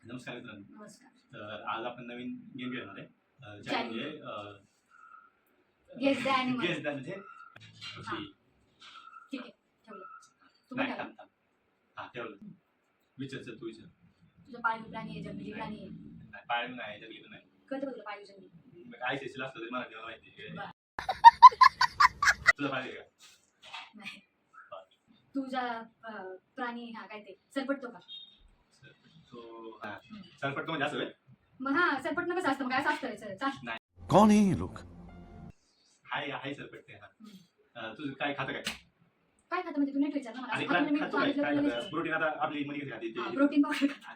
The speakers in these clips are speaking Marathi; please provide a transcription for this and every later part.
नमस्कार मित्रांनो. नमस्कार. तर आज आपण नवीन गेम खेळणार आहे. ज्यामध्ये ज्यामध्ये Guess the animal. Guess the म्हणजे हा. अशी- ठीक आहे ठेवलं. तू पण नाही, ठेवलं. थांब थांब. हा ठेवलं. विचार तू विचार. तुझं पाळीव प्राणी आहे, जंगली प्राणी आहे. नाही, पाळीव नाही, जंगली पण नाही. कळतं का तुला पाळीव जंगली? मग काय सेशील असतं तरी मराठी मला माहिती आहे. बरं. तुझं पाळीव आहे का? नाही. तुझा प्राणी हा काय ते सरपटतो का? तो हा सरपटतो म्हणजे असं होय? मग हा सरपटणं कसं असतं, मग काय असं असतं चाल. कौन है ये लोग? हाय सरपटते. हा तुझं काय खातं काय? काय खातं म्हणजे तू नीट विचार ना मला. आणि असं खातं मी खातो काय? सांगितलं काय तुला खातं? नाही. प्रोटीन आता आपली मुलगी खाते हा, ते. प्रोटीन पावडर खा.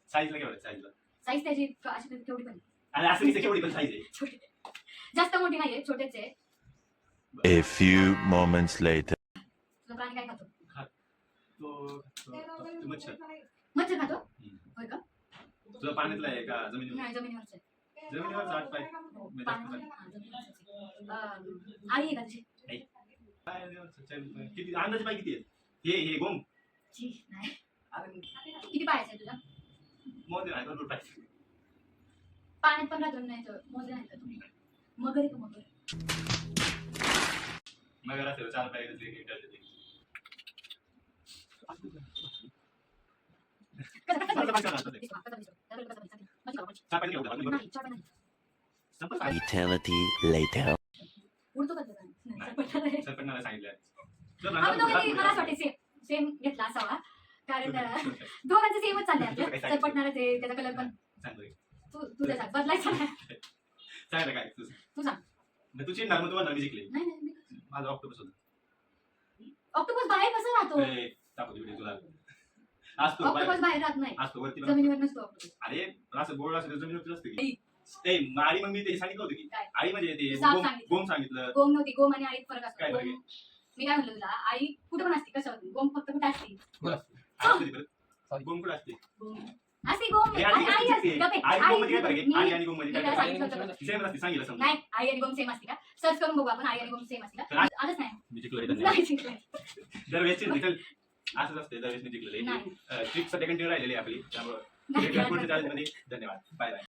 साईजला केवढं साईजला? साईज त्याची अशी केवढी पण आहे. आणि असं कसं केवढी पण साईज आहे? छोटी. जास्त मोठी नाहीये, छोटेच आहे. A few moments later. तुझा प्राणी काय खातो? तो मच्छर. मच्छर खातो? हम्म. होय का? तुझं पाण्यातला आहे का जमिनीवर? नाही, जमिनीवरच आहे. जमिनीवरचा आठ पाय. हो, मी पाण्यावर जास्त हा, जमिनीवरच आहे. आई आहे का तुझी? काय किती अंदाजे पाय किती आहेत? हे गोम छी, नाही. किती पायाचं आहे तुझा? मोजले नाही भरपूर पाय. पाण्यात पण राहतो नाही तर मोजले नाही तर तुम्ही. मगर आहे का मगर? मगर असेल 4 पाय कसले हे करते ते. चार पाय केवढं आपण बघू. नाही, चार पाय नाही. संपत आहे. Eternity later. उडतो का तुझा? नाही. सरपटणार आहे. सरपटणाला सांगितलं. आम्ही दोघांनी मला असं वाटतं सेम घेतला असावा कारण दोघांचं सेमच चाललंय आपलं. सरपटणारच आहे, त्याचा कलर पण तुझा सांग बदलायचा नाही. सांगितलं काय तू सांग. मग तू चिडणार मग तू म्हणणार मी जिंकले. नाही नाही मी- माझा ऑक्टोपस होता. ऑक्टोपस बाहेर कसं राहतो? ए, टाकू दे व्हिडिओ तुला. असतो ऑक्टोपस बाहेर राहत नाही, असतो वरती पण. जमिनीवर नसतो ऑक्टोपस. अरे पण असं बोर्ड असं जमिनीवरती असतं की. ए आळी मग मी ते सांगितलं होतं की काय? आळी म्हणजे ते साप गोम सांगितलं. गोम सांगितलं. गोम नव्हती, गोम आणि आईत फरक असतो. काय फरक आहे? गोम- मी काय म्हणलं तुला, आई कुठं पण असते, कसं होती, गोम फक्त कुठं असते? असते ती परत. गोम कुठं असते? गोम असते, गोम हे आणि आळी आई किती असते. आहे? गप्प आहे. आळी गोम मध्ये काय फरक आई- आहे? मी- आळी आणि गोम मध्ये मी काय त्याला फरक आहे? सांगितलं होतं. सेम असते सांगितलं समजा. नाही, आई आणि गोम सेम असते का? सर्च करून बघू आपण, आई आणि गोम सेम असते तर का? आलंच नाही. मी जिंकलो हे धन्यवाद. नाही जिंकलंय. दरवेळेस जिंकल असंच असते दरवेळेस मी जिंकलेलं नाही. ट्रिक सध्या कंटिन्यू राहिलेली आहे आपली त्यामुळे नाही. पुढच्या चॅलेंज मध्ये धन्यवाद बाय बाय.